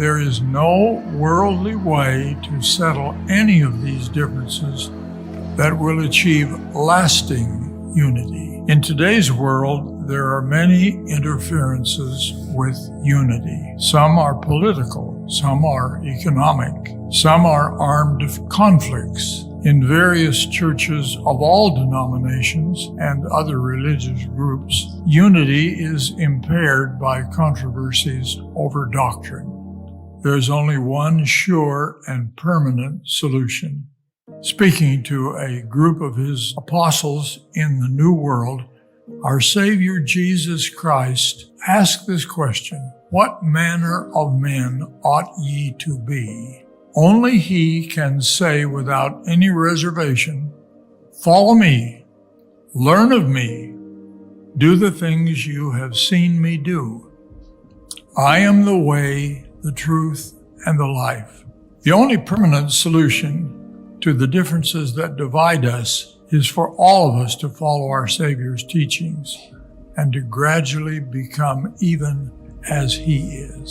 There is no worldly way to settle any of these differences that will achieve lasting unity. In today's world, there are many interferences with unity. Some are political, some are economic, some are armed conflicts. In various churches of all denominations and other religious groups, unity is impaired by controversies over doctrine. There's only one sure and permanent solution. Speaking to a group of his apostles in the New World, our Savior Jesus Christ asked this question: "What manner of men ought ye to be?" Only he can say without any reservation, "Follow me, learn of me, do the things you have seen me do. I am the way, the truth, and the life." The only permanent solution to the differences that divide us is for all of us to follow our Savior's teachings and to gradually become even as he is.